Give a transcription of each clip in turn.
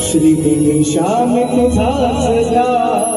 श्री गणेशा में तुझाच ध्यास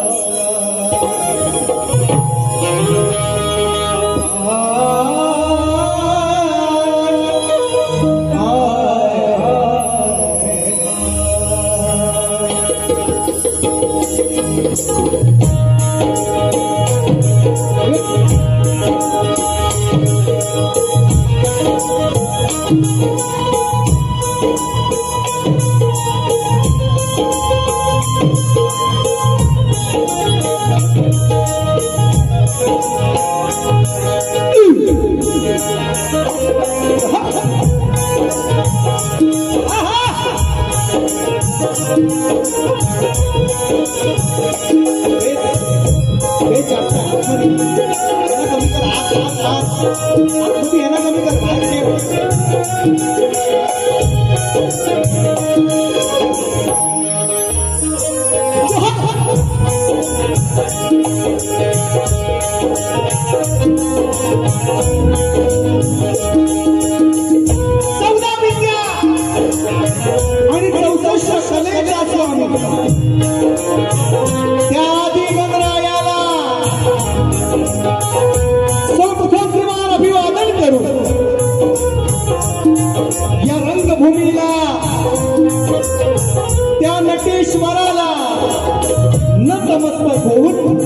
नतमस्तक होऊन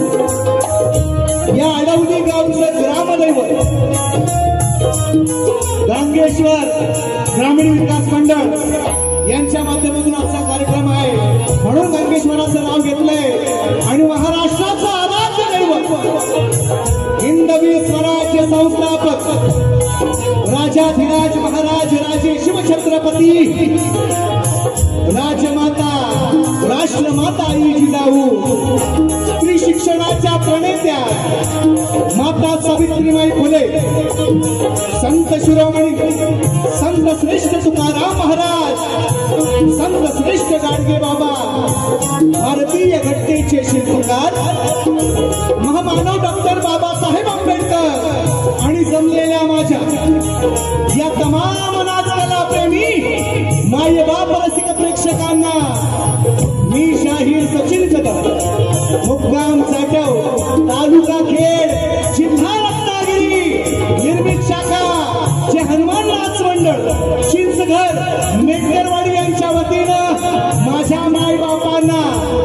या अडवली गावचं ग्रामदैवत गांगेश्वर ग्रामीण विकास मंडळ यांच्या माध्यमातून आजचा कार्यक्रम आहे म्हणून गांगेश्वराचं नाव घेतलंय आणि महाराष्ट्राचं आराध्य दैवत हिंदवी स्वराज्य संस्थापक राजाधिराज महाराज राजे शिवछत्रपती राजमाता राष्ट्रमाता आई जिजाऊ स्त्री शिक्षणाच्या प्रणेत्या माता सावित्रीबाई फुले संत शिरोमणी संत श्रेष्ठ तुकाराम महाराज संत श्रेष्ठ गाडगे बाबा भारतीय घटनेचे शिल्पकार महामानव डॉक्टर बाबासाहेब आंबेडकर आणि जमलेल्या माझ्या या तमाम नाचकला प्रेमी माय बाप रसिक प्रेक्षकांना मी शाहीर सचिन कदम मुक्काम चाटव तालुका खेड जिल्हा रत्नागिरी निर्मित शाखा जे हनुमान नाच मंडळ चिंचघर मेटकरवाडी यांच्या वतीनं माझ्या माय बापांना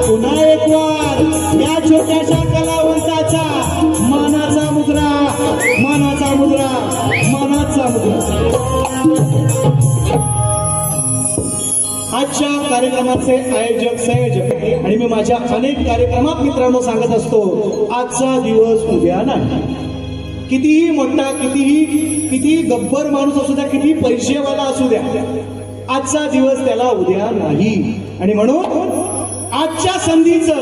पुन्हा एक वार या छोट्याशा कलावंताचा मानाचा मुद्रा मानाचा मुद्रा मानाचा मुद्रा आजच्या कार्यक्रमाचे आयोजक संयोजक आणि मी माझ्या अनेक कार्यक्रमात मित्रांनो सांगत असतो, आजचा दिवस उद्या नाही. कितीही मोठा कितीही गब्बर माणूस असू द्या, किती पैसेवाला असू द्या, आजचा दिवस त्याला उद्या नाही. आणि म्हणून आजच्या संधीचं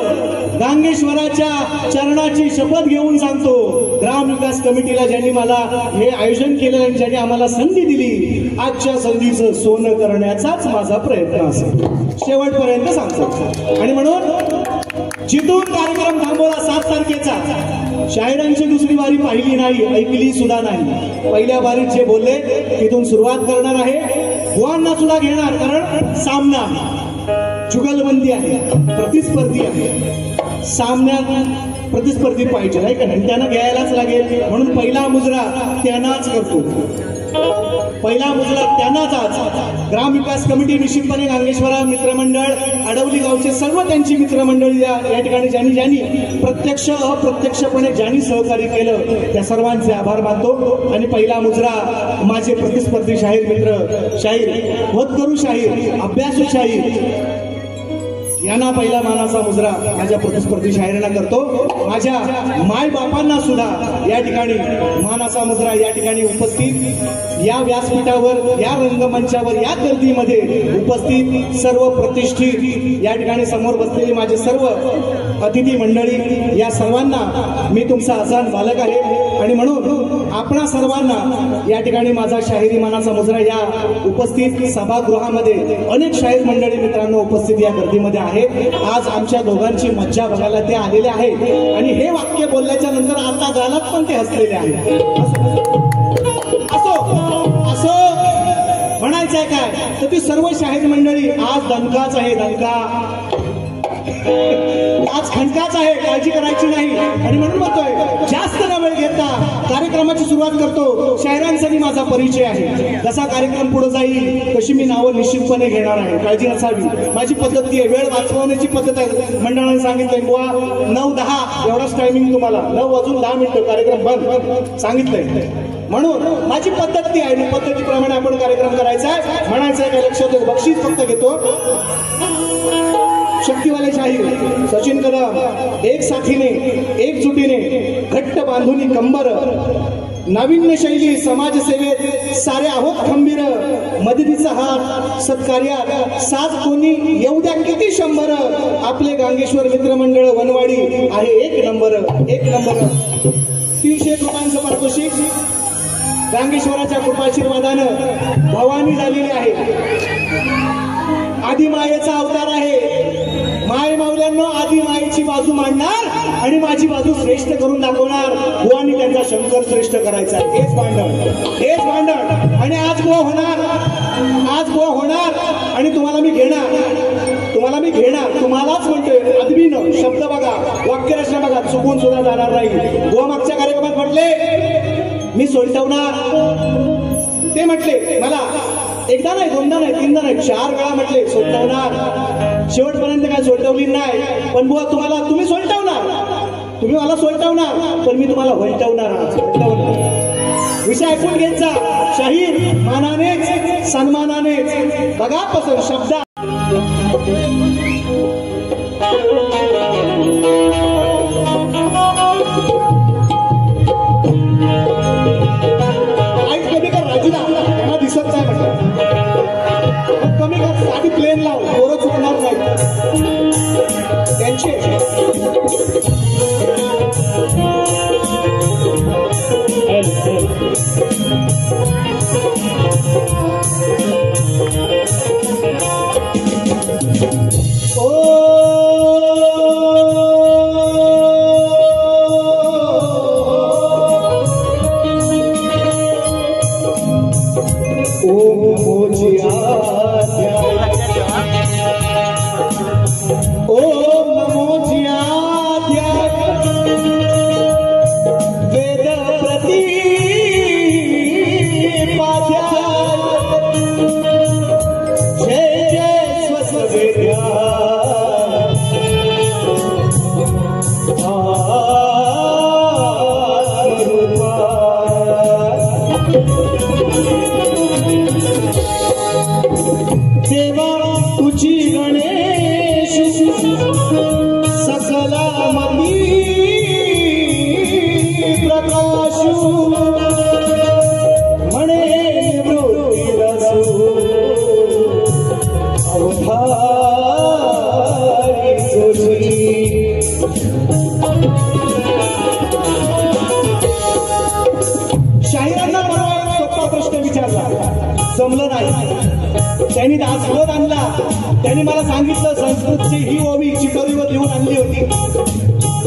गांगेश्वराच्या चरणाची शपथ घेऊन सांगतो, ग्राम विकास कमिटीला ज्यांनी मला हे आयोजन केलं आणि ज्यांनी आम्हाला संधी दिली, आजच्या संधीचं सोनं करण्याचाच माझा प्रयत्न असेल, शेवटपर्यंत सांगतो. आणि म्हणून जिथून कार्यक्रम थांबवला 7 तारखेचा, शाहिरांची दुसरी वारी पाहिली नाही, ऐकली सुद्धा नाही. पहिल्या वारीत जे बोलले तिथून सुरुवात करणार आहे, गुवांना सुद्धा घेणार, कारण सामना जुगलबंदी आहे, प्रतिस्पर्धी आहे. सामन्यात प्रतिस्पर्धी पाहिजे नाही का नाही, त्यांना घ्यायलाच लागेल. म्हणून पहिला मुजरा त्यांनाच करतो, पहिला मुजरा त्यांनाच. आज ग्रामविकास कमिटी निश्चितपणे गांगेश्वरा मित्रमंडळ, आडवली गावचे सर्व त्यांची मित्रमंडळी या ठिकाणी ज्यांनी प्रत्यक्ष अप्रत्यक्षपणे ज्यांनी सहकार्य केलं त्या सर्वांचे आभार मानतो. आणि पहिला मुजरा माझे प्रतिस्पर्धी शाहीर मित्र, शाहीर होतकरू शाहीर, अभ्यासू शाहीर यांना पहिला मानाचा मुजरा माझ्या प्रतिस्पर्धी शाहिरांना करतो. माझ्या माय बापांना सुद्धा या ठिकाणी मानाचा मुजरा या ठिकाणी उपस्थित, या व्यासपीठावर, या रंगमंचावर, या गर्दीमध्ये उपस्थित सर्व प्रतिष्ठित या ठिकाणी समोर बसलेली माझे सर्व अतिथी मंडळी, या सर्वांना मी तुमचा आसान बालक आहे. आणि म्हणून आपणा सर्वांना या ठिकाणी माझा शाहिरी मानाचा मुजरा या उपस्थित सभागृहामध्ये अनेक शाहीर मंडळी मित्रांनो उपस्थित या गर्दीमध्ये आहे. आज आमच्या दोघांची मज्जा बघायला ते आलेले आहेत आणि हे वाक्य बोलल्याच्या नंतर आता गालात पण ते हसलेले आहेत. असो असो म्हणायचंय काय, तर ती सर्व शाहीर मंडळी आज दणकाच आहे, दणका आज खणकाच आहे, काळजी करायची नाही. आणि म्हणून म्हणतोय, जास्त न वेळ घेता कार्यक्रमाची सुरुवात करतो. शाहिरांसाठी माझा परिचय आहे, जसा कार्यक्रम पुढे जाईल तशी मी नावं निश्चितपणे घेणार आहे, काळजी नसावी. माझी पद्धत ती आहे, वेळ वाचवण्याची पद्धत आहे. मंडळाने सांगितलंय बुवा 9:10 एवढाच टायमिंग तुम्हाला, 9 वाजून 10 मिनिटं कार्यक्रम बंद सांगितलंय. म्हणून माझी पद्धत ती आहे, पद्धतीप्रमाणे आपण कार्यक्रम करायचा आहे. म्हणायचं आहे काय लक्षात, बक्षीस फक्त घेतो. शक्तीवाले शाहीर सचिन कदम, एक साथीने एकजुटीने घट्ट बांधून कंबर, नाविन्य शैली समाजसेवेत सारे आहोत खंबीर, मदतीचा हात सत्कार्यात साथ कोणी येऊ द्या किती 100, आपले गांगेश्वर मित्रमंडळ वनवाडी आहे 1 नंबर, 1 नंबर. 301 रुपयांचं पारितोषिक गांगेश्वराच्या कृपाशीर्वादानं भवानी झालेली आहे. आदिमायेचा अवतार आहे. माय माऊल्यांनो, आदिमायेची बाजू मांडणार आणि माझी बाजू श्रेष्ठ करून दाखवणार. बुवांनी त्यांचा शंकर श्रेष्ठ करायचा, हेच भांडण, हेच भांडण. आणि आज बुवा होणार, आज बुवा होणार आणि तुम्हाला मी घेणार, तुम्हाला मी घेणार. तुम्हालाच म्हणतोय, अदबीनं शब्द बघा, वाक्यरचना बघा, चुकून सुद्धा जाणार नाही. बुवा मागच्या कार्यक्रमात म्हटले मी सोलटवणार, ते म्हटले मला एकदा नाही, दोनदा नाही, तीनदा नाही, 4 वेळा म्हटले सोलटवणार. शेवटपर्यंत काय सोलटवली नाही. पण बुवा तुम्ही सोलटवणार, तुम्ही मला सोलटवणार, पण मी तुम्हाला वलटवणार. विषय ऐकून घेत जा. शाहीर मानानेच सन्मानानेच बघा पसंत शब्द. दिसत नाही म्हटलं, कमी कर, आधी प्लेन लाव, पोरं चुकणार नाही त्यांचे. सेवा तुझी गणेश सकला मती प्रकाश म्हणे निवृत्ती रसू अवधारी जोशी शाहिरांना परवा एक सोपा प्रश्न विचारला, जमलं नाही. त्यांनी दासबोध आणला. त्यांनी मला सांगितलं संस्कृतची ही ओवी चिठोरीवर लिहून आणली होती,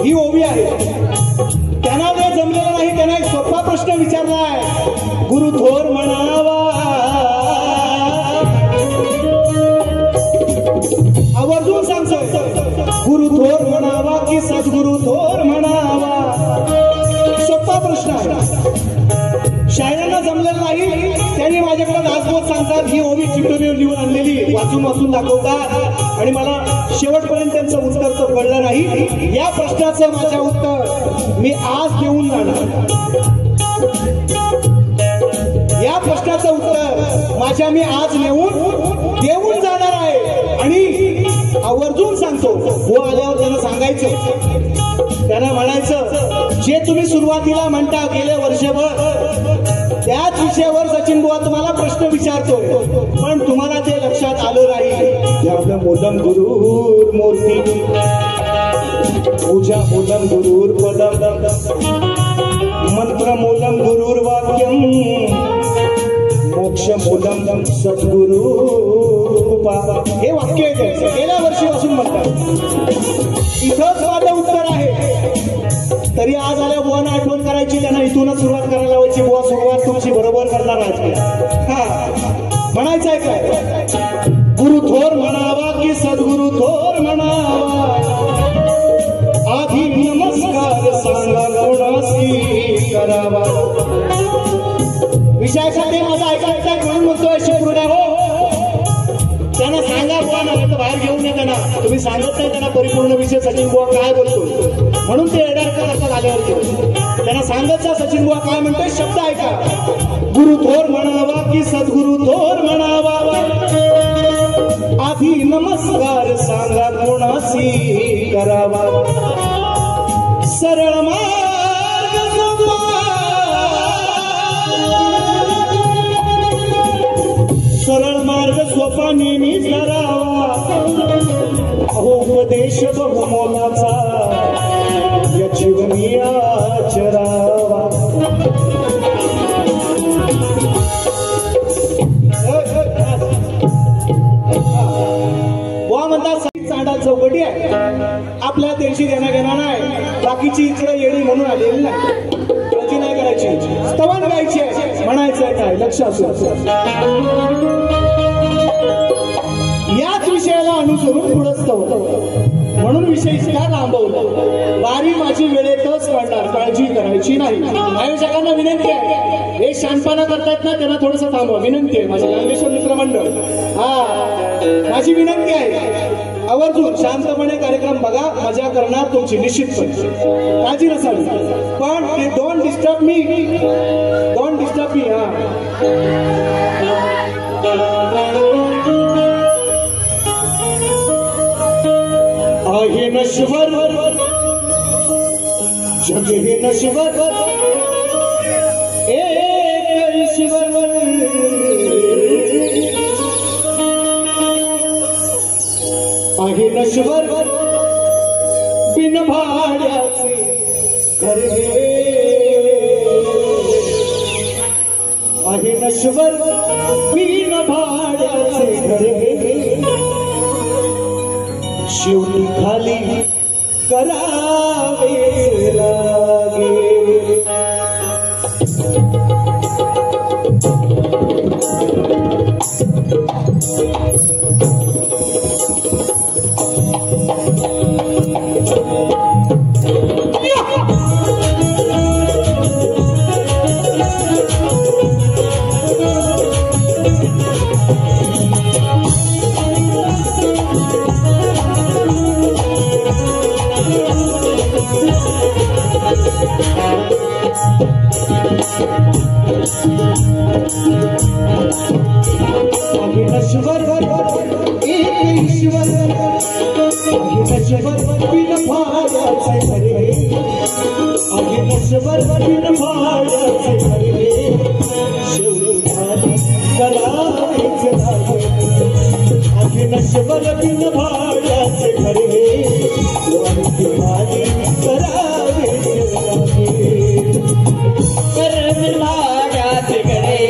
ही ओवी आहे. त्यांना ते जमलेलं नाही. त्यांना एक सोपा प्रश्न विचारलाय, गुरु थोर म्हणावा आवर्जून सांगतोय, गुरु थोर म्हणावा की सद्गुरु थोर म्हणावा. सोपा प्रश्न आहे. शायरांना जमलेलं नाही. त्यांनी माझ्याकडे दासबोध सांगतात, ही ओवी चिठ्ठीवर लिहून आणलेली वाचून वाचून दाखवतात आणि मला शेवटपर्यंत त्यांचं उत्तर कळलं नाही. या प्रश्नाचं माझं उत्तर मी आज देऊन जाणार. या प्रश्नाचं उत्तर माझ्या मी आज देऊन जाणार आहे. आणि आवर्जून सांगतो, हो आल्यावर त्यांना सांगायचं, त्यांना म्हणायचं, जे तुम्ही सुरुवातीला म्हणता गेले वर्षभर त्याच विषयावर सचिन बुवा तुम्हाला प्रश्न विचारतोय, पण तुम्हाला ते लक्षात आलं नाही. आपलं मोदम गुरुर मूर्ती पूजा मोदम गुरुर पदम मंत्र मोदम गुरुर वाक्यम मोक्ष मोदम सद्गुरु हे वाक्य गेल्या वर्षीपासून म्हणतात. इथंच माझं उत्तर आहे. तरी आज आल्या बुवांना आठवण करायची, त्यांना इथूनच सुरुवात करायला लावायची. बुवा सुरुवात तुमची बरोबर करणार आहे. हा म्हणायचं आहे काय, गुरु थोर म्हणावा की सद्गुरु थोर म्हणावा, आधी नमस्कार सांगा कोणासी करावा. विषयासाठी माझा ऐकायचा म्हणून म्हणतोय शिवृद्या हो, त्यांना सांगा बुवा ना, तर बाहेर घेऊन ये त्यांना. तुम्ही सांगत नाही त्यांना परिपूर्ण विषय सचिन बुवा काय बोलतो, म्हणून ते एडारकर असं आल्यावर त्यांना सांगत जा सचिन बुवा काय म्हणतोय. शब्द ऐका, गुरु थोर म्हणावा की सद्गुरु थोर म्हणावा, आधी नमस्कार सांगा कोणासी करावा. सरळ मार्ग सरळ मार्ग सोपा नेहमी करावा. अहो उपदेश बहुमोलाचा या जीवनी आचरावा. बुवा म्हणतात चांडा चौकटी आहे, आपल्या देशी देणं घेणं नाही. बाकीची इकडे येडी म्हणून आलेली नाही, काळजी नाही करायची. स्तवन गायची आहे, म्हणायचं काय लक्ष असू. याच विषयाला अनुसरून पुढे स्तवन, म्हणून विषय इतका लांबवला. वारी माझी वेळेतच काढणार, काळजी करायची नाही. आयोजकांना विनंती आहे, हे शांतपणा करतात ना त्यांना थोडस थांबवा. विनंती आहे माझ्या ज्ञानेश्वर मित्रमंडळ, हा माझी विनंती आहे. आवर्जून शांतपणे कार्यक्रम बघा, मजा करणार तुमची निश्चितपणे, काळजी नसावी. पण don't disturb me, don't disturb me. हा आहे नश्वर जग हे नश्वर, एक ईश्वर आहे नश्वर, बिन भाड्याचे घर आहे नश्वर, बिन भाड्याचे घर शेवटी खाली करावे लागे. नशवर बिन भाड्याचे घरे आहे नशवर बिन भाड्याचे घरे शेवटी खाली करावेच लागे आहे नशवर बिन भाड्याचे घरे शेवटी खाली करावेच लागे कर्म भाड्याचे घरे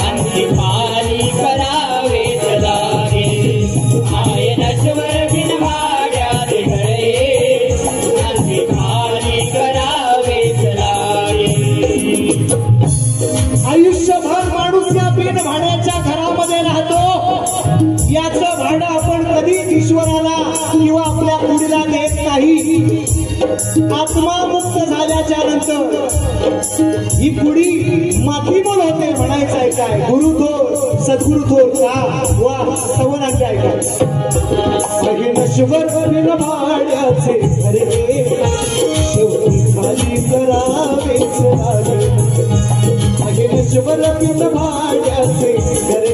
आणखी खाली करावेच लागे आहे नशवर बिन भाड्याचे घरे आणखी खाली करावेच लागे आयुष्यभर माणूस या बिन भाड्याच्या घरामध्ये राहतो याचं भाडं आपण कधीच ईश्वराला किंवा आपल्या पुढीला देत नाही आत्मा मुक्त झाल्याच्या नंतर ही पुढी मातीमोल होते म्हणायचं आहे काय गुरु थोर सद्गुरु थोर का वा सवनांचे ऐका नशवर बिन भाड्याचे घरे शेवटी खाली करावेच लागे नशवर बिन भाड्याचे घरे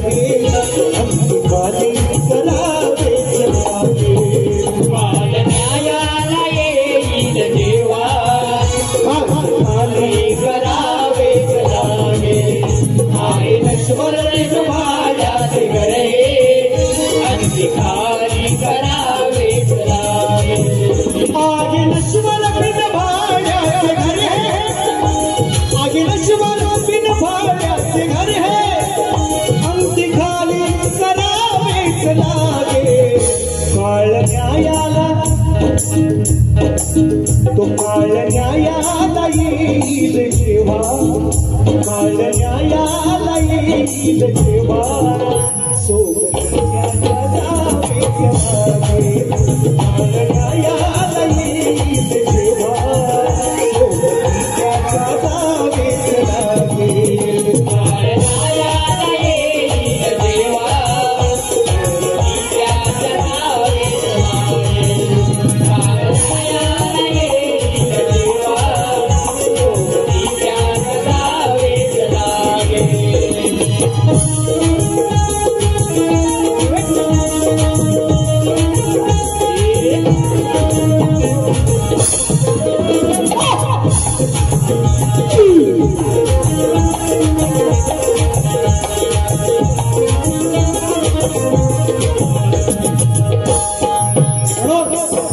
खाली करावेच लागे बाल न्यायाला येईल देवा खाली करावेच लागे आहे नश्वर बिन भाड्याचे घरे आणखी खाली करावेच लागे आगे नशवर बिन भाड्याचे घरे आगे नशवर बिन भाड्याचे घरे आणखी खाली करावेच लागे काळ न्यायाला तो काळ न्यायाला येईल जेव्हा काळ न्यायाला येईल जेव्हा सोबत जावेच लागे काळ न्यायाला येईल जेव्हा सोबत जावेच लागे न्यायाला येईल देवा त्याच्या नावेच लागे न्यायाला येईल देवा त्याच्या नावेच लागे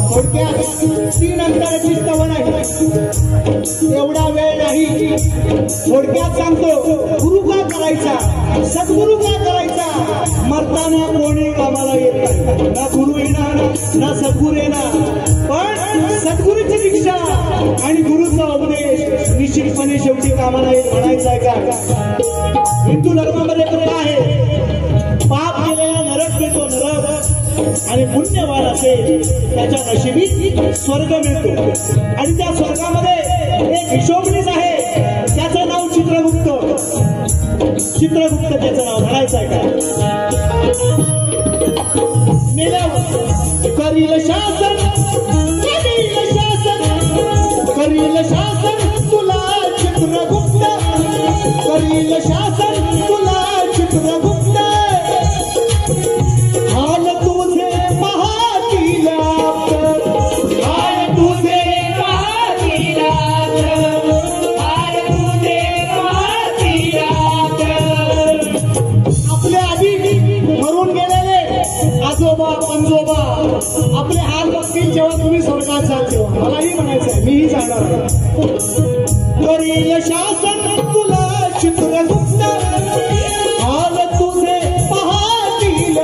थोडक्यात 3 अंतराची स्तवन आहे एवढा वेळ नाही थोडक्यात सांगतो गुरु का करायचा सद्गुरु का करायचा मरताना कोणी कामाला येत नाही ना गुरु येणार ना सद्गुरू येणार पण सद्गुरूची दीक्षा आणि गुरुचा उपदेश निश्चितपणे शेवटी कामाला येत म्हणायचं आहे का हिंदू धर्मामध्ये प्रथा आहे पाप केलेला नरक मिळतो नरक आणि पुण्यवान असेल त्याच्या नशिबी स्वर्ग मिळतो आणि त्या स्वर्गामध्ये एक हिशोबनीच आहे त्याचं नाव चित्रगुप्त त्याचं नाव म्हणायचं आहे का करील शासन तुला चित्रगुप्त करील शासन तुला चित्रगुप्त हाल तुझे पाहतील हाल तुझे पाहतील हाल तुझे पाहतील आपल्या आधी मरून गेलेले आजोबा पंजोबा आपले हाल बघतील जेव्हा तुम्ही स्वर्गात जाल तेव्हा मलाही म्हणायचं आहे मीही जाणार आहे करील शासन तुला चित्रगुप्त हाल तुझे पाहतील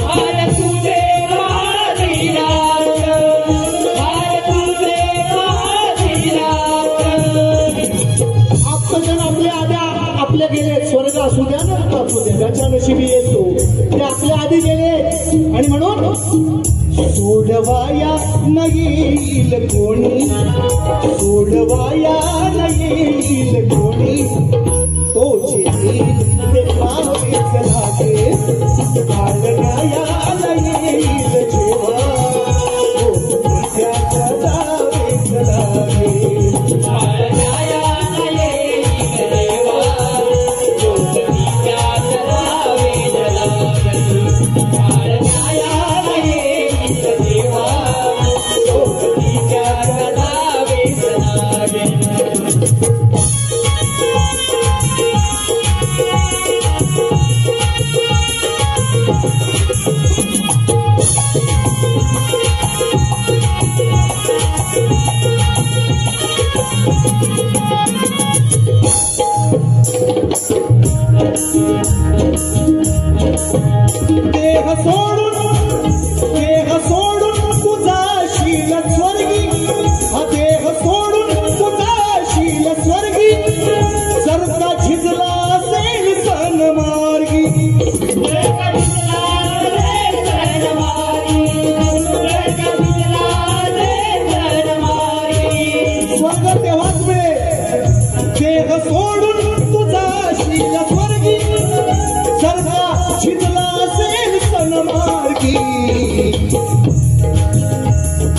हाल तुझे पाहतील हाल तुझे पाहतील आप्तजन आपल्या आद्या आपल्या गेले स्वर्ग असू द्या ना असू द्या त्याच्या नशिबी येतो ते आपल्या आधी गेले आणि म्हणून सोडवाया न येईल कोणी सोडवाया न येईल कोणी तो जे येईल ते पावेच लागे काढण्याया न येईल जेव्हा तो त्याच्या जावेच लागे देह सोडून तुझा शील स्वर्गी, हा देह सोडून तुझा शील स्वर्गी, जर का झिजला असेल सन मार्गी, स्वर्ग तेव्हाच मिळेल. देह सोडून तुझा शील स्वर्गी, जर का झिजला असेल सन मार्गी.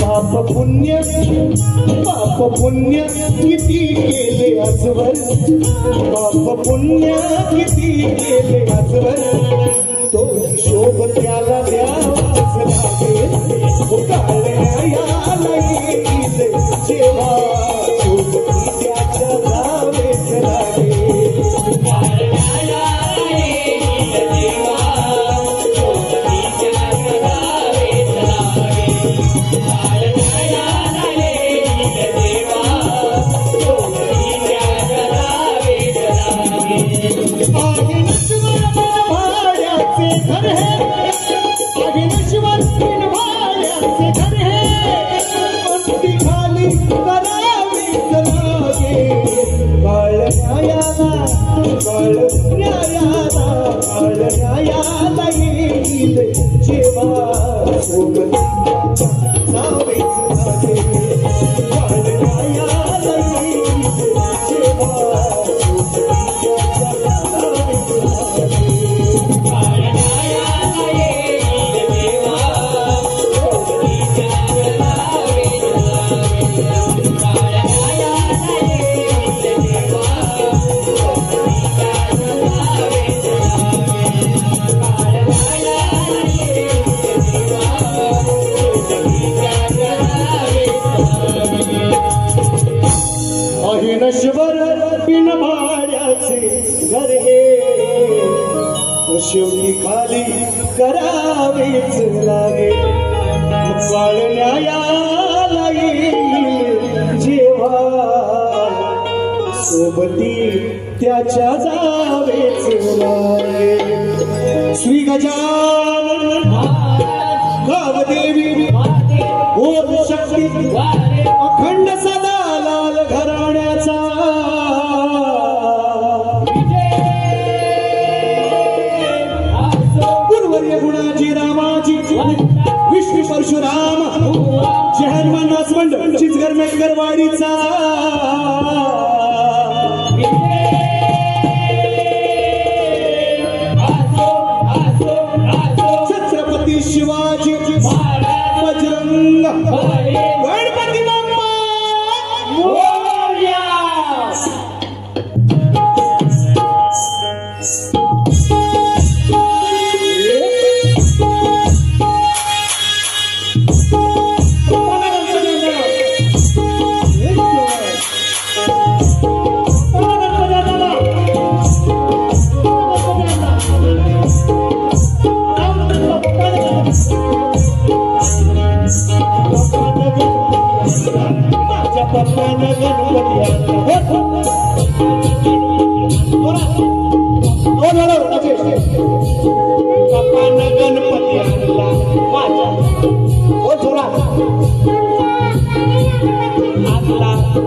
पाप पुण्य किती केले आजवर, पाप पुण्य किती केले आजवर, तो शोभ त्याला द्यावाच लागेल. काळ्याला येईल जेव्हा शोभ त्याच्या जावेच लागेल. नश्वर बिन भाड्याचे घर हे, शेवटी खाली करावेच लागे. न्यायाला येईल जेव्हा सोबती त्याच्या जावेच लागे. श्री गजानन गावदेवी ओम शक्ती अखंड सदा लाल घराण्याचा गुरुवर्य गुणाजी रामाजी विष्णू परशुराम जय हनुमान नाचमंड चिचघर मेटकरवाडीचा छत्रपती शिवाजी बजरंग गणपती बाप्पा मोरया.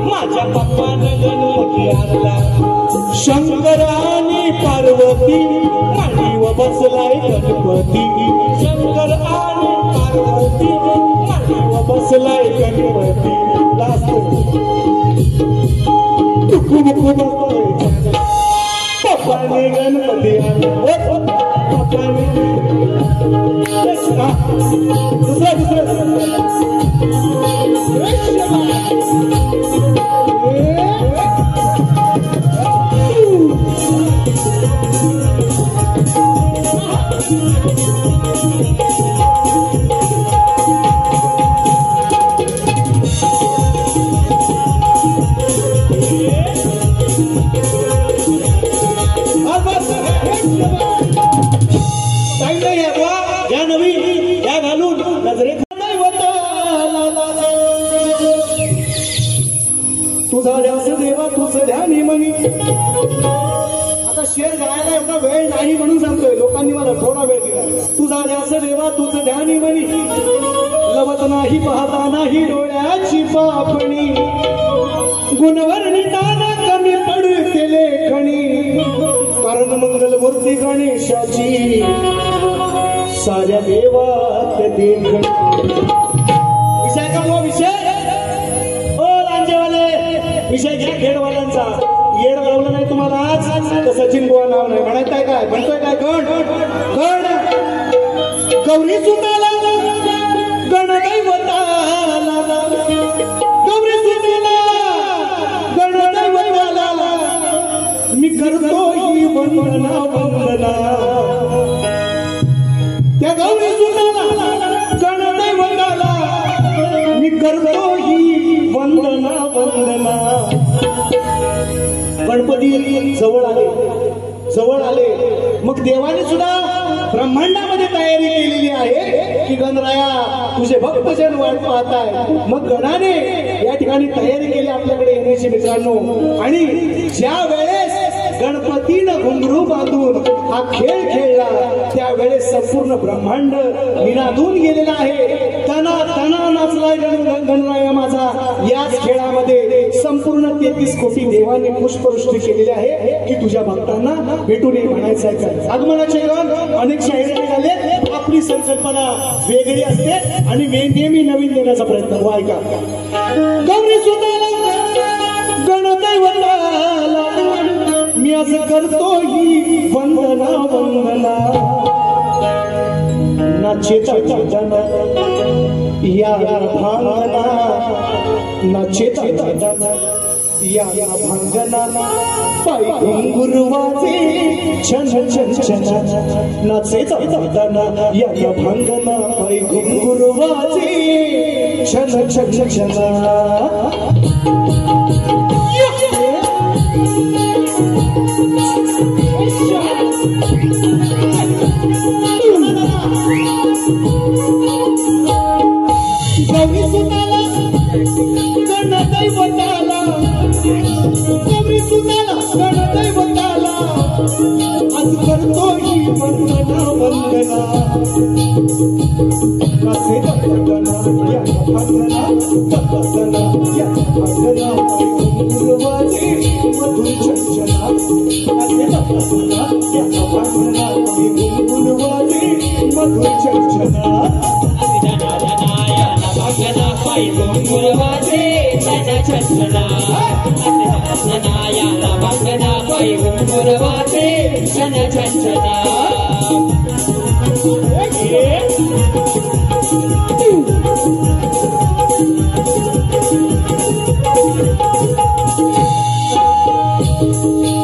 माझ्या पप्पानं गणपती आणला. शंकराने पार्वती मांडीव बसलाय गणपती. शंकर आणि पार्वती मांडीव बसलाय गणपती. पप्पाने गणपती आणला. पप्पाने दुसरा या नवीन या घालून नजरेत तुझा ध्यास देवा तुझं ध्यानी मनी. आता शेर गायला एवढा वेळ नाही म्हणून सांगतोय. लोकांनी मला थोडा वेळ दिला. तुझा ध्यास देवा तुझं ध्यानी म्हणी, लवत नाही पाहता नाही डोळ्याची पापणी, गुणवर्णिताना कमी पडते लेखणी, कारण मंगलमूर्ती गणेशाची साऱ्या देवात देखणी. विषय का मग विषय? ओ लांजेवाले, विषय घ्या खेडवाल्यांचा. येड लावलं नाही तुम्हाला आज तर सचिन बुवा नाव नाही म्हणायचंय. काय म्हणतोय? काय गण गण गौरी सुताला गणदैवताला, गौरी सुताला गणदैवताला मी करतो ही वंदना वंदना. त्या गौरी सुताला गणदैवताला मी करतो ही वंदना वंदना. गणपती जवळ आले मग देवाने सुद्धा ब्रह्मांडामध्ये तयारी केलेली आहे की गणराया तुझे भक्तजन वाट पाहताय. मग गणाने या ठिकाणी तयारी केली आपल्याकडे येण्याची मित्रांनो. आणि ज्या वेळेस गणपतीनं घुंगरू बांधून हा खेळ खेळला त्यावेळेस संपूर्ण ब्रह्मांड निनादून गेलेला आहे. तना तना नाचलाय गणराया माझा. याच खेळामध्ये संपूर्ण 33 कोटी देवांनी पुष्पवृष्टी केलेली आहे की तुझ्या भक्तांना भेटून ये म्हणायचं आहे. आगमनाचे गण अनेक शाहीर निघाले. आपली संकल्पना वेगळी असते आणि नेहमी नवीन देण्याचा प्रयत्न. ऐका, गौरी सुताला गणदैवताला मी असं करतो ही वंदना वंदना. नाचेता जाना या भांगना, नाचेता जाना या भांगना, पाय घुंगरू वाजे छन छन छन. नाचेता जाना या भांगना, पाय घुंगरू वाजे छन छन छन. गौरी सुताला गणदैवताला, गौरी सुताला गणदैवताला आज करतो ही वंदना वंदना. नाचेता वंदना या भांगना, वंदना या भांगना, गुरुवाजी मधुर चंचला. नाचेता वंदना या भांगना, गुरुवाजी मधुर चंचला. पाय घुंगुरवाजे छन छन. नायाला भांगना पाय घुंगुरवाजे छन छन.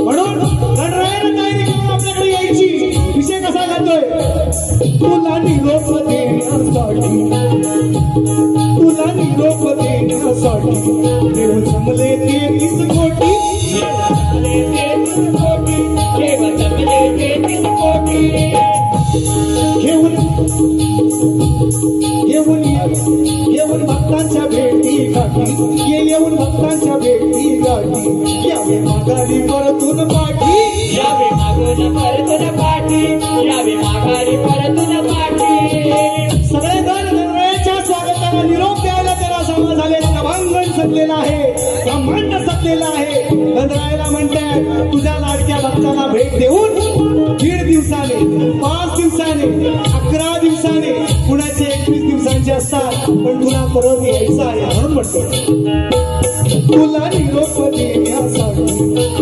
म्हणून गणरायानं तयारी करून आपल्याकडे यायची. विषय कसा घालतोय? तुला निरोप देण्यासाठी, तुला निरोप देण्यासाठी देव जमले 33 कोटी, देव जमले 33 कोटी. येऊन भक्तांच्या भेटी गाठी, येऊन भक्तांच्या भेटी गाठी. यावे माघारी परतून पाठी, यावे मागून परतून पाठी, यावे माघारी परतून पाठी. सगळे गणरायाच्या स्वागताला निरोप द्यायला त्याला जमा झाले. सभांगण सजलेलं आहे, ब्रह्मांड सजलेलं आहे. गणरायाला म्हणतात तुझ्या लाडक्या भक्ताला भेट देऊन 1.5 दिवसाने, 5 दिवसाने, 11 दिवसाने, कुणाचे 21 दिवसांचे असतात. पण तुला परत यायचं आहे म्हणून म्हणतो. तुला निरोप देण्यासाठी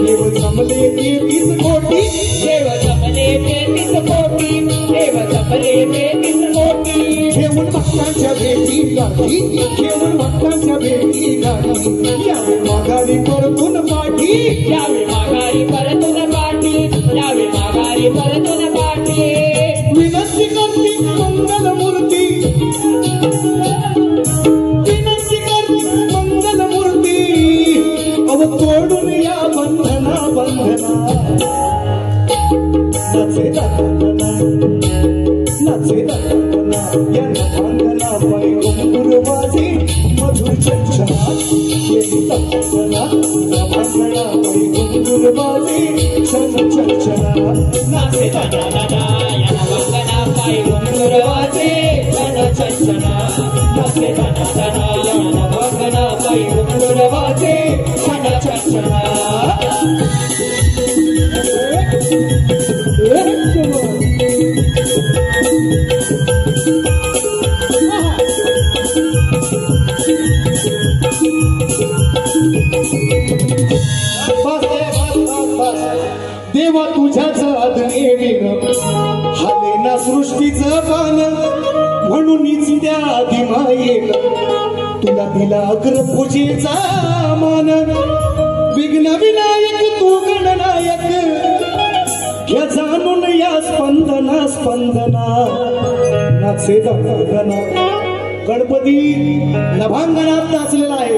देव जमले 33 कोटी, देव जमले 33 कोटी, देव जमले 33 कोटी. घेऊन भक्तांच्या भेटी गाठी, घेऊन भक्तांच्या भेटी गाठी. यावे माघारी परतून पाठी, यावे माघारी परतून पाठी, यावे माघारी परतून पाठी. विनंती करती मंगलमूर्ती, विनंती करती मंगलमूर्ती. अव तोडून या बंधना बंधना. नाचेता वंदना, नाचेता वंदना या भांगना, पाय घुंगुरवाजे मधुर चंचला. येता वंदना या भांगना, पाय घुंगुरवाजे घुंगुरबाजे छन छन छना नाचे दादा दादा या नवंगना पाय घुंगुरवाजे छन छन छना नाचे दादा दादा या नवंगना पाय घुंगुरवाजे छन छन छना देवा तुझ्याच आदनेवीन हाले ना सृष्टीचं गान म्हणूनच त्या आदिमायेन तुला दिला अग्रपूजेचा मान विघ्न विनायक तू गणनायक घ्या जाणून या स्पंदना स्पंदना नाचे दंगना गणपती नभांगणात नाचलेला आहे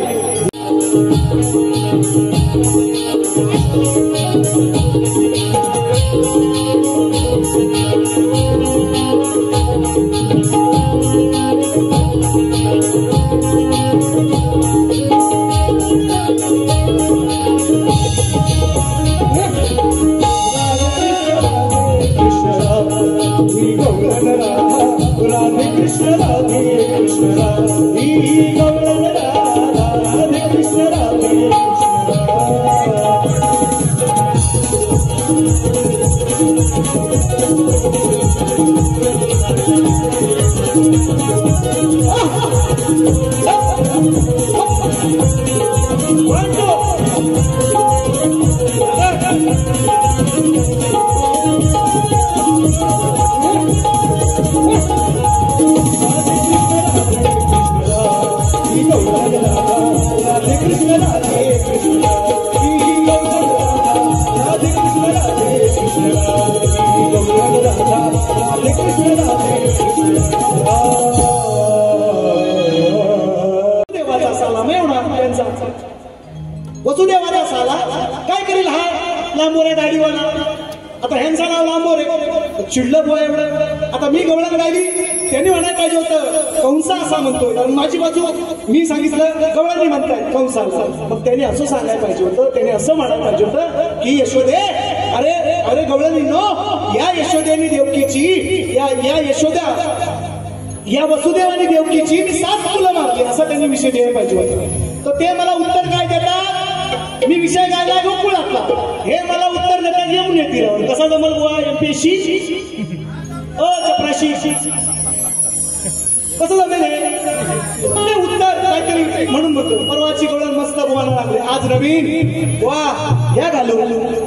राधे कृष्ण राधे कृष्ण राधे कृष्ण राधे वसुदेवाचा साला काय करेल हा लांबोरे दाढीवाला आता ह्यांचं नाव लांबोरे चिडलं बुवा एवढं आता मी गवळण गायली त्यांनी म्हणायला पाहिजे होतं कंसा असा म्हणतोय कारण माझी बाजू मी सांगितलं गवळणी म्हणताय कंसा मग त्यांनी असं सांगायला पाहिजे होतं त्यांनी असं म्हणायला पाहिजे होतं की यशोदे अरे अरे गवळणी नो या यशोदेनी देवकीची या यशोद्या या वसुदेवानी देवकीची मी 7 मुलं मारली असा त्यांनी विषय द्यायला पाहिजे होता तर ते मला उत्तर काय देतात मी विषय गायला गोकुळातला हे मला उत्तर देतात येऊन येतील कसा जमल बुवा एमपीएससी चपराशी कसं जमेल हे उत्तर काहीतरी म्हणून म्हणतो परवाची गवळण मस्त बोलायला लागले आज नवीन वा या घालू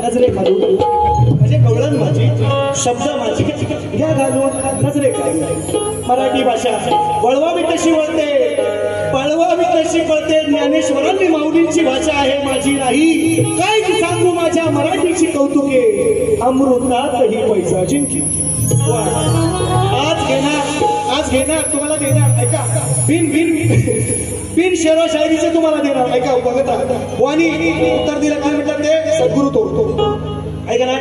नजरे घालू म्हणजे गवळण माझी शब्द माझी या घालू नजरे घालू मराठी भाषा वळवा मी कशी वळते पळवा मी कशी पळते ज्ञानेश्वरांनी माऊलींची भाषा आहे माझी नाही काय सांगू माझ्या मराठीची कौतुके अमृतातही पैसा जिंकी आज घेणार तुम्हाला देणार ऐका बिन शेरो शायरीचे तुम्हाला देणार ऐका बघत वाणी उत्तर दिलं काय म्हटलं ते सद्गुरू तोडतो ऐका ना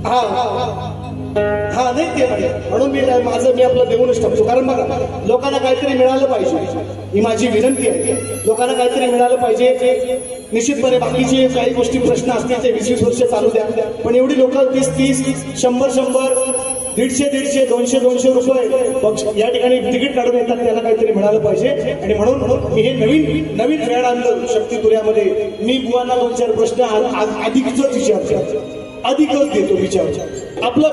हा नाही ते म्हणून मी आपलं देऊनच टाकतो कारण बघा लोकांना काहीतरी मिळालं पाहिजे ही माझी विनंती आहे लोकांना काहीतरी मिळालं पाहिजे निश्चितपणे बाकीचे काही गोष्टी प्रश्न असतील ते 20-20 वर्ष चालू द्या पण एवढी लोक 30-30 100-100 150-150 200-200 रुपये या ठिकाणी तिकीट काढून येतात त्यांना काहीतरी मिळालं पाहिजे आणि म्हणून मी हे नवीन फॅड आणलं शक्ती तुऱ्यामध्ये मी बुवांना 2-4 प्रश्न अधिकच देतो विचार आपला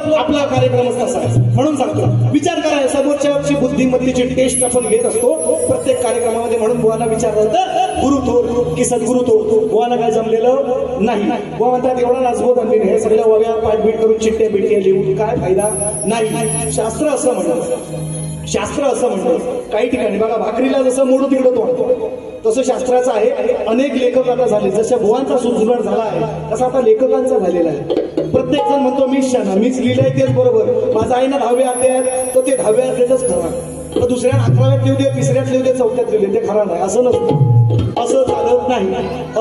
कार्यक्रमच तसा आहे म्हणून सांगतो विचार करा समोरच्या बुद्धिमत्तेची टेस्ट आपण घेत असतो प्रत्येक कार्यक्रमामध्ये म्हणून बुवांना विचारलं तर गुरु थोर की सद्गुरु थोर बुवांना काय जमलेलं नाही बुवा म्हणतात एवढा नाचबोध आणली हे सगळ्या वव्या पाठबीट करून चिट्ट्या बिट्ट्या लिहून काय फायदा नाही शास्त्र असं म्हणतं काही ठिकाणी बघा भाकरीला जसं मोडू तिकडं तोडतो तसं शास्त्राचं आहे अनेक लेखक आता झाले जशा बुवांचा सुसुराट झाला आहे तसा आता लेखकांचा झालेला आहे प्रत्येक जण म्हणतो मीच शाना मीच लिहिलंय तेच बरोबर माझा आहे ना 10व्या अध्यायात तर ते 10व्या अध्यायच खरा तर दुसऱ्या 11व्यात लिहू दे 3ऱ्यात लिहू दे 4थ्यात लिहू दे ते खरा नाही असं नसतं असं चालत नाही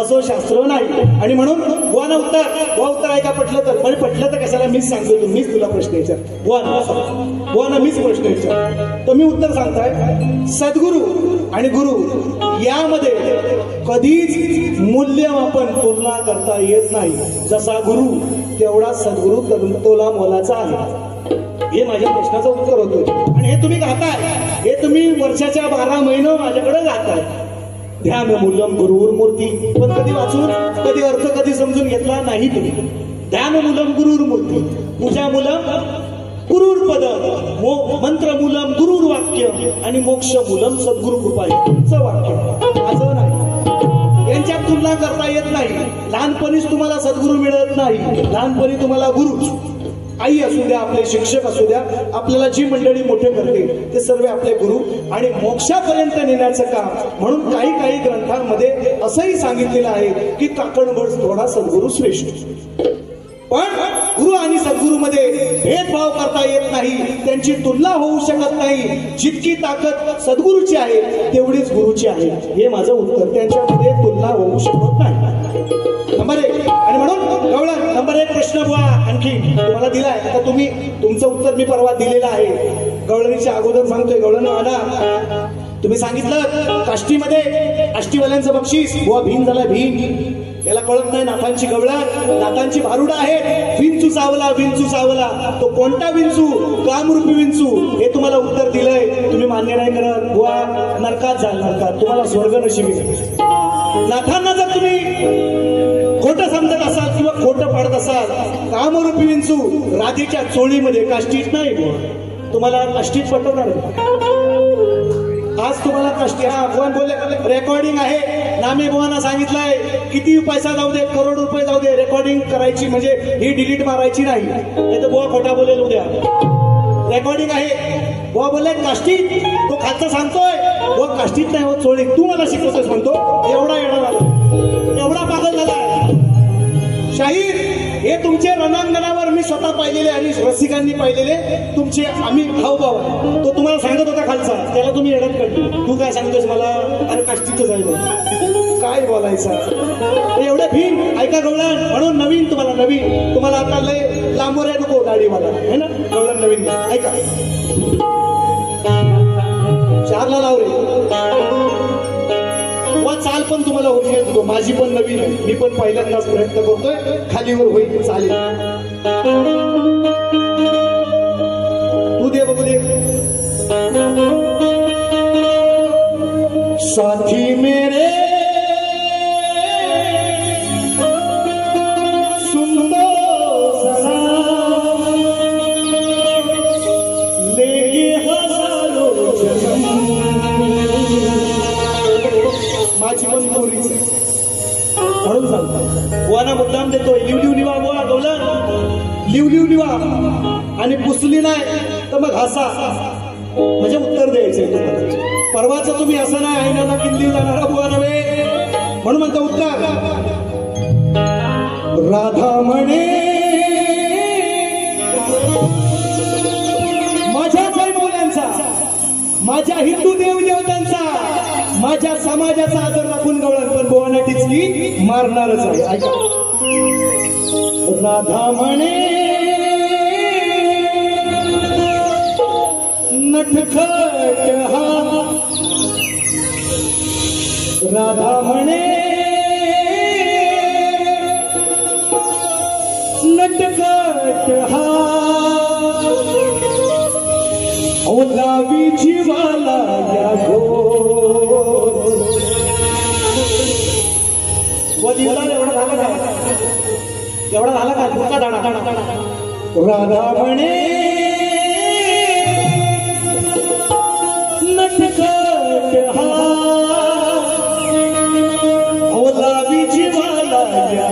असं शास्त्र नाही आणि म्हणून बुवाना उत्तर ऐका पटलं तर, पण पटलं तर कशाला मीच सांगतो, मीच तुला प्रश्न विचार बुवाना मीच प्रश्न विचार. तर मी उत्तर सांगताय, सद्गुरू आणि गुरु यामध्ये कधीच मूल्यमापन तुलना करता येत नाही. जसा गुरु तेवढा सद्गुरू तोला मोलाचा आहे. हे माझ्या प्रश्नाचं उत्तर होतं. आणि हे तुम्ही गाताय, हे तुम्ही वर्षाच्या 12 महिने माझ्याकडे गाताय. ध्यान मूलम गुरुर मूर्ती, पण कधी वाचून, कधी अर्थ कधी समजून घेतला नाही तुम्ही. ध्यान मूलम गुरुर मूर्ती, पूजा मूलम गुरुर पद, मंत्र मूलम गुरुर वाक्य आणि मोक्ष मूलम सद्गुरु कृपा हे वाक्य. असं नाही, यांच्यात तुलना करता येत नाही. लहानपणीच तुम्हाला सद्गुरू मिळत नाही, लहानपणी तुम्हाला गुरु, आई असू द्या, आपले शिक्षक असू द्या, आपल्याला जी मंडळी मोठे करते ते सर्व आपले गुरु आणि मोक्षापर्यंत नेण्याचं काम. म्हणून काही ग्रंथांमध्ये असंही सांगितलेलं आहे की काकणभर थोडा सद्गुरू श्रेष्ठ. पण गुरु आणि सद्गुरूमध्ये भेदभाव करता येत नाही, त्यांची तुलना होऊ शकत नाही. जितकी ताकद सद्गुरूची आहे तेवढीच गुरुची आहे, हे माझं उत्तर. त्यांच्यामध्ये तुलना होऊ शकत नाही. नंबर 1. आणि म्हणून गवळण नंबर 1 प्रश्न बुवा आणखी तुम्हाला दिलाय. आता तुमचं उत्तर मी परवा दिलेलं आहे. गवळणीच्या अगोदर सांगतोय, गवळण आला, तुम्ही सांगितलं काष्टीमध्ये आष्टीवाल्यांचं बक्षीस बुवा भीम झाला. भीम याला कळत नाही, नाथांची गवळण, नाथांची भारुडा आहे. विंचू चावला, तो कोणता विंचू? कामरूपी विंचू. हे तुम्हाला उत्तर दिलंय, तुम्ही मान्य नाही करत. बुवा नरकात जाल, नरकात तुम्हाला स्वर्ग नशिबी. नाथांना जर तुम्ही खोटं समजत असाल किंवा खोटं पाडत असाल, कामरूपी विंचू राधेच्या चोळीमध्ये काष्टीत नाही, तुम्हाला काष्टीत पटवणार. आज तुम्हाला काष्टी, हा भुवन बोलले, रेकॉर्डिंग आहे, नामे भुवाना सांगितलंय, किती पैसा जाऊ दे, करोड रुपये जाऊ दे, रेकॉर्डिंग करायची म्हणजे ही डिलीट मारायची नाही. नाही तर बुवा खोटा बोलेल उद्या. रेकॉर्डिंग आहे, बुवा बोलले काष्टीत, तो खालचा सांगतोय बुवा काष्टीत नाही होत चोळी, तू मला शिकवतोस म्हणतो. एवढा येणं झाला, एवढा पागल झाला. शाहीर हे तुमचे रणांगणावर मी स्वतः पाहिलेले आणि रसिकांनी पाहिलेले तुमचे आम्ही भाऊभाव. तो तुम्हाला सांगत होता खालचा, त्याला तुम्ही येण्यात काढली. तू काय सांगतोस मला? अरे काष्टीचं जाईल, काय बोलायचं एवढे भीम. ऐका गवळण, म्हणून नवीन तुम्हाला आता लय लांबवर आहे नको गाडीवाला है ना. गवळण नवीन ऐका, 4ला लाव रे. चाल पण तुम्हाला होईल, माझी पण नवीन आहे, मी पण पहिल्यांदाच प्रयत्न करतोय, खालीवर होईल चालेल. तू दे बघू दे. साथी मेरे सुंदर लेके हजारो जन्म, माझी पण पोरीच म्हणून सांगतो. बुवाना मुद्दाम देतोय, लिव लिवा बुवा गवळण, लिव लिवा. आणि पुसली नाही तर मग हसा, म्हणजे उत्तर द्यायचे. परवाचं तुम्ही असं नाही आहे ना किल्ली जाणारा बुवा नव्हे. म्हणून म्हणतो उत्तर, राधा म्हणे माझ्या मायबोल्यांचा, माझ्या हिंदू देवदेवतांचा, माझ्या समाजाचा आदर राखून गवळण, पण बुवाना टिचकी मारणारच आहे. ऐका, राधा म्हणे नटखट हा, राधा म्हणे नटखट हा, ओलावी जीवाला या एवढा झाला का पुढचा दाणा. राधा म्हणे नटखट हा, ओलावी जीवाला या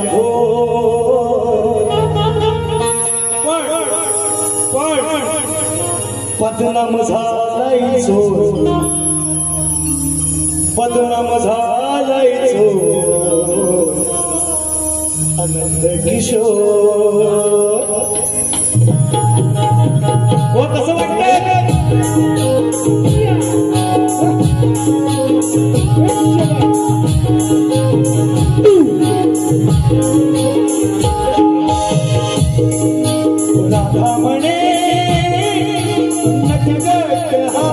पण बदनाम झालाय चोर, बदनाम झालाय चोर आनंद किशोर. हो कसं वाटतंय? राधा म्हणे नटगट हा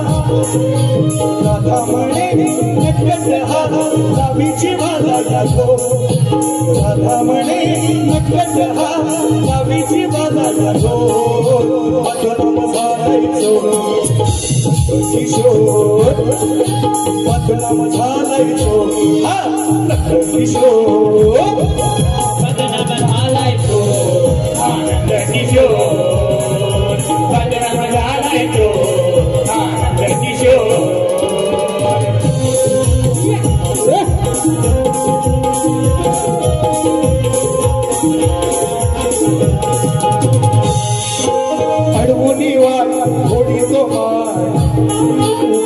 राधा म्हणे नटगट हा नावीची माला घालो राधा म्हणे नटगट हा नावीची माला घालो मधुरम झालायचो किशोर मधुरम झालायचो हा किशोर मधुरम झालायचो आनंद किशोर मधुरम झालायचो आनंद किशोर अडवुनी वाट थोडी तो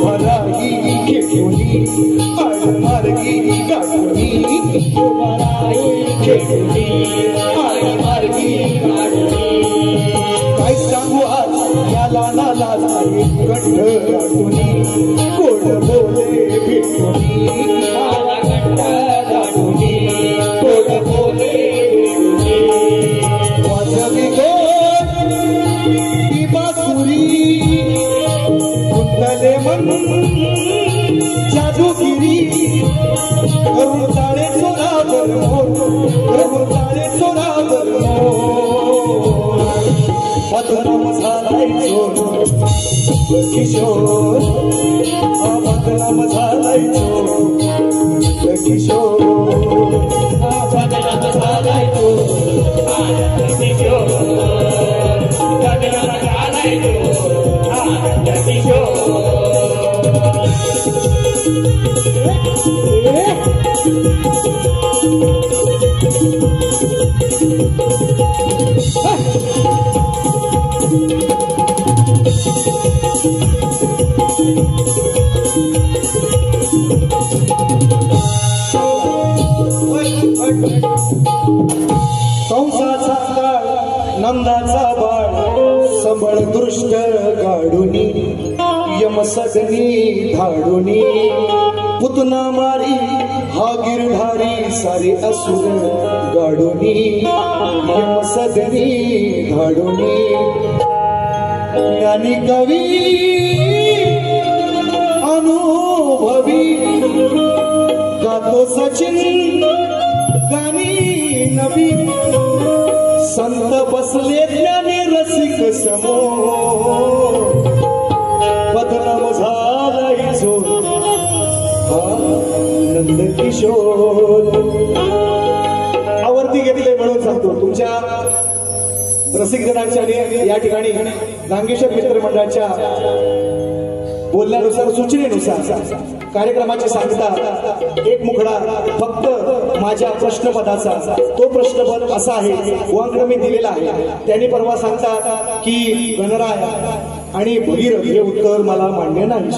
मारागी खेळुनी मार्गी गाठुनी खेळुनी मार्गी गाठुनी काय सांगू आज याला नाला झाली कंठ गाठुनी गोड बोले भेटुनी मला कंठ गाठुनी गोड बोले भेटुनी वाजवी गोड ही बासुरी कुंतले मन जादूगिरी करून जाळे चोरावर करून जाळे चोरावर बदनाम झालायचो किशोर बदनाम झालायचो किशोर बदनाम झालायचो आनंद किशोर बदनाम झालायचो आनंद किशोर कंसाचा काळ नंदाचा बाळ संबळ दृष्ट गाडुनी यमसदनी धाडुनी पुतना मारी हा गिरधारी सारे असुर गाडुनी यमसदनी धाडुनी ज्ञानी कवी अनुभवी गातो सचिन गाणी नवी संत बसले ज्ञानी रसिक समोर बदनाम झालायचो आनंद किशोर आवर्ती घेतले म्हणून सांगतो तुमच्या रसिकजनांच्या या ठिकाणी नांगेश्वर मित्र मंडळाच्या बोलण्यानुसार सूचनेनुसार कार्यक्रमाची सांगता एक मुखडा फक्त माझ्या प्रश्नपदाचा तो प्रश्नपद असा आहे वांगड मी दिलेला आहे त्यांनी परवा सांगतात की गणराय आणि भगीरथ हे उत्तर मला मान्य नाही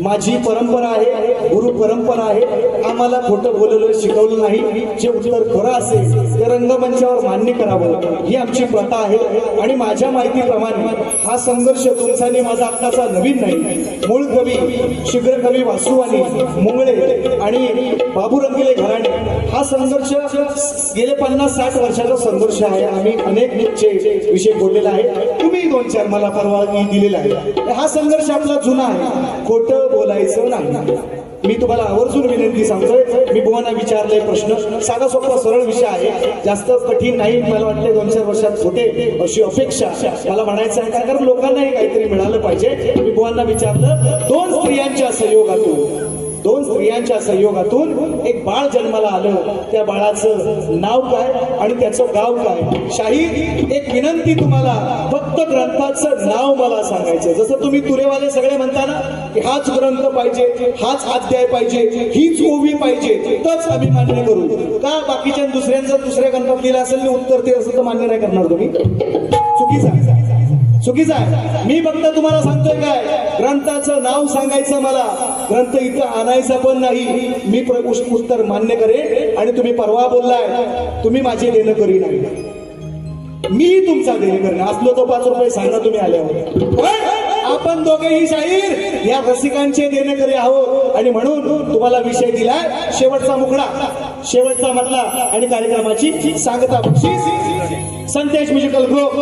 माझी परंपरा आहे गुरु परंपरा आहे आम्हाला खोटं बोललं शिकवलं नाही जे उत्तर खरं असेल ते रंगमंचावर मान्य करावं ही आमची प्रथा आहे आणि माझ्या माहितीप्रमाणे हा संघर्ष तुमचा आणि माझा आत्ताचा नवीन नाही मूळ कवी शीघ्र कवी वासुवानी मुंगळे आणि बाबू रंगिले घराणे हा संघर्ष गेले 50-60 वर्षाचा संघर्ष आहे आम्ही अनेक विषय बोललेला आहे तुम्ही 2-4 मला परवानगी दिलेला आहे हा संघर्ष आपला जुना आहे खोटं बोलायचं नाही मी तुम्हाला आवर्जून विनंती सांगतोय मी बुवांना विचारले प्रश्न साधा सोपा सरळ विषय आहे जास्त कठीण नाही मला वाटते 2-4 वर्षात होते अशी अपेक्षा मला म्हणायचं आहे कारण लोकांनाही काहीतरी मिळालं पाहिजे मी बुवांना विचारलं दोन स्त्रियांच्या संयोगातून एक बाळ जन्माला आलं त्या बाळाचं नाव काय आणि त्याचं गाव काय शाहीर एक विनंती तुम्हाला फक्त ग्रंथाचं नाव मला सांगायचं जसं तुम्ही तुरेवाले सगळे म्हणता ना की हाच ग्रंथ पाहिजे हाच अध्याय पाहिजे हीच ओवी पाहिजे तरच आम्ही मान्य करू का बाकीच्या दुसऱ्यांचं दुसऱ्या ग्रंथात लिहिलं असेल उत्तर ते असं तर मान्य नाही करणार तुम्ही चुकीचं आहे मी फक्त तुम्हाला सांगतोय काय ग्रंथाचं नाव सांगायचं मला ग्रंथ इथं आणायचा पण नाही मी उत्तर मान्य करेन आणि तुम्ही परवा बोललाय तुम्ही माझे देणं करी नाही मी तुमचा देणं करेन असलो तर 5 रुपये सांगा तुम्ही आल्यावर आपण दोघेही शाहीर या रसिकांचे देणं करे आहोत आणि म्हणून तुम्हाला विषय दिलाय शेवटचा मुखडा शेवटचा मधला आणि कार्यक्रमाची सांगता बक्षीस संदेश म्युझिकल ग्रुप,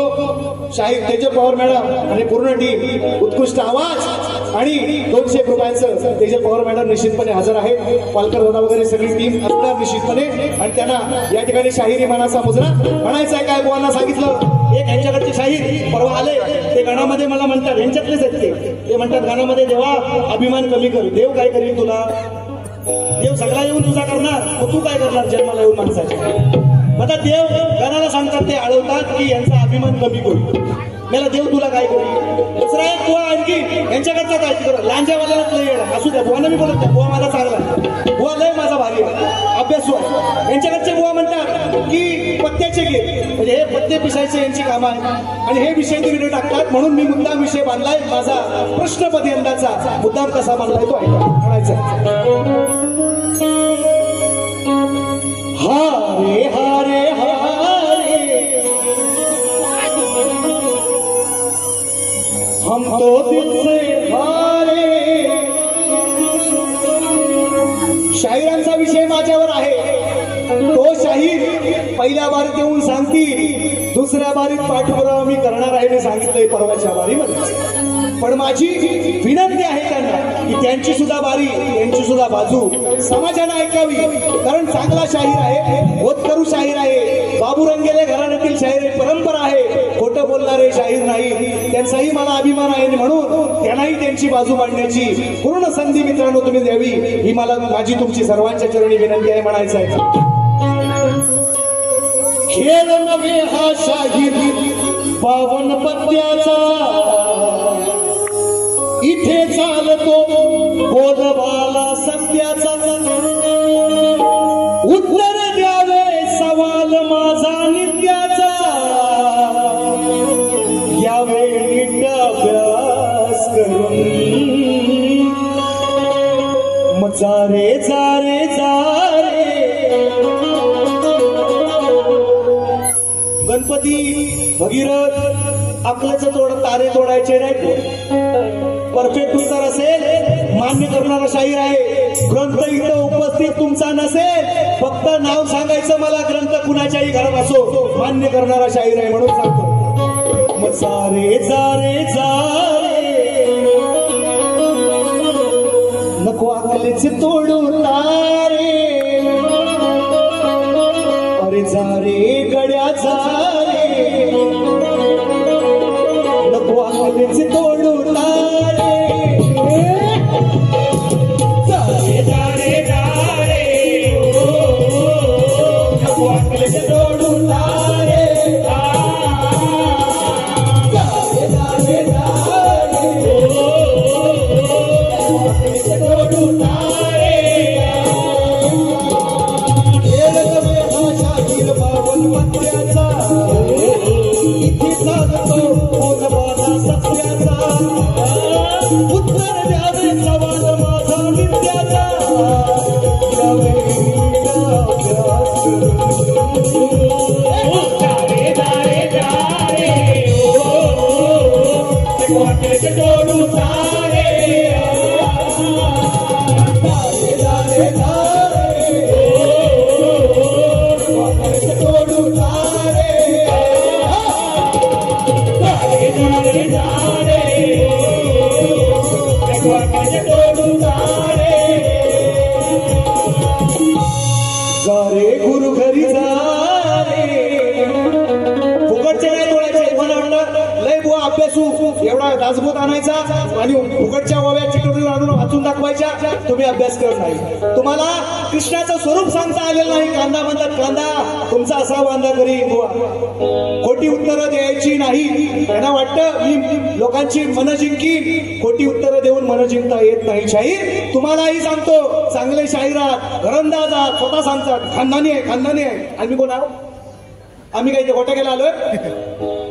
शाहीर तेजल पवार मॅडम आणि पूर्ण टीम, उत्कृष्ट आवाज आणि 200 रुपयांचं तेजल पवार मॅडम निश्चितपणे हजर आहेत. पालकर दादा वगैरे सगळी टीम असणार निश्चितपणे. आणि त्यांना या ठिकाणी शाहिरी मनाचा मुजरा म्हणायचा आहे. काय बुवांना सांगितलं एक यांच्याकडचे शाहीर परवा आले, ते गाण्यामध्ये मला म्हणतात, यांच्यातलेच आहेत ते म्हणतात गाण्यामध्ये देवा अभिमान कमी कर. देव काय करील तुला? देव सगळा येऊन तुझा करणार, मग तू काय करणार जन्माला येऊन माणसाच्या? आता देव गाण्याला सांगतात, ते अडवतात की यांचा अभिमान कमी करू. मला देव तुला काय करू? दुसरा एक बुवा आणखी यांच्याकडचा काय तिकडं लांजावाल्यालाच लय येणार असू द्या. बुवाना मी बोलत नाही, बुवा माझा चांगला, बुवा लय माझा भारी अभ्यासू आहे. यांच्याकडचे बुवा म्हणतात की पत्त्याचे घे, म्हणजे हे पत्ते पिसायचे यांची कामं आहेत आणि हे विषय तिकडे टाकतात. म्हणून मी मुद्दाम विषय बांधलाय. माझा प्रश्नपद यंदाचा मुद्दाम कसा बांधलाय तो ऐका म्हणायचा. हारे हारे हारे हम तो दिल से हारे. शाहिरांचा विषय माझ्यावर आहे. तो शाहीर पहिल्या बारीत येऊन सांगतील, दुसऱ्या बारीत पाठपुरावा मी करणार आहे. मी सांगितलंय परवाच्या बारीमध्ये. पण माझी विनंती आहे त्यांना की त्यांची सुद्धा बारी, त्यांची सुद्धा बाजू समाजाने ऐकावी. कारण चांगला शाहीर आहे, होतकरू शाहीर आहे, बाबू रंगेले घराण्यातील शाहीर परंपरा आहे. खोटं बोलणारे शाहीर नाही, त्यांचाही मला अभिमान आहे. म्हणून त्यांनाही त्यांची बाजू मांडण्याची पूर्ण संधी मित्रांनो तुम्ही द्यावी, ही मला माझी तुमची सर्वांच्या चरणी विनंती आहे म्हणायचं आहे. खेळ नव्हे हा शाहीर 52 पत्त्याचा, इथे चालतो बोधबाला सत्याचा. उत्तर द्यावे सवाल माझा नित्याचा, यावे नीट अभ्यास करून. मग जारे जारे जारे गणपती भगीरथ अकलेचं तोड तारे तोडायचे नाही. परफेक्ट उत्तर असेल मान्य करणारा शाहीर आहे. ग्रंथ इथं उपस्थित तुमचा नसेल, फक्त नाव सांगायचं मला, ग्रंथ कुणाच्याही घरात असो, मान्य करणारा शाहीर आहे म्हणून सांगतो. मग सारे जारे जारे नको अकलेचे तोडू तारे, अरे जारे गड्या जारे नको अकलेचे तोडू तारे. एवढा दासबोध आणायचा आणि फुकटच्या ओव्या चिटकून आणून वाचून दाखवायच्या. तुम्ही अभ्यास करत नाही. तुम्हाला कृष्णाचं स्वरूप सांगता आलेलं नाही. कांदा म्हणतात कांदा, तुमचा असा बांधा करी बुवा. खोटी उत्तरं द्यायची नाही. त्यांना वाटतं मी लोकांची मन जिंकी, खोटी उत्तरं देऊन मन जिंकता येत नाही. शाहीर तुम्हालाही सांगतो, चांगले शाहीर आहात, घरंदाज आहात, स्वतः सांगतात खानदानी आहे, खानदानी आहे. आम्ही कोण आहोत? आम्ही काही ते खोटं केलं आलोय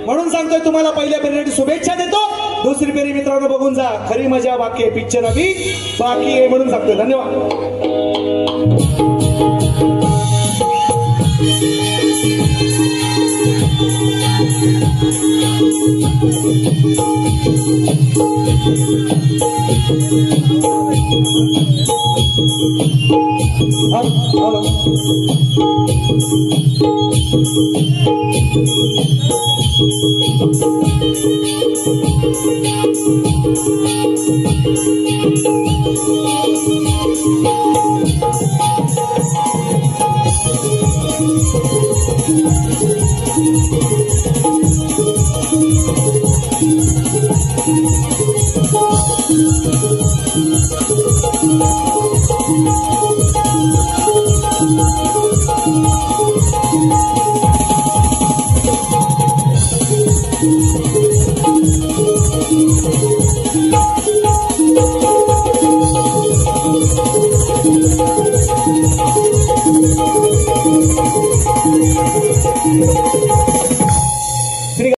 म्हणून सांगतोय. तुम्हाला पहिल्या फेरीसाठी शुभेच्छा देतो. दुसरी फेरी मित्रांनो बघून जा, खरी मजा बाकी आहे, पिक्चर अभी बाकी आहे म्हणून सांगतोय. धन्यवाद. Thank you.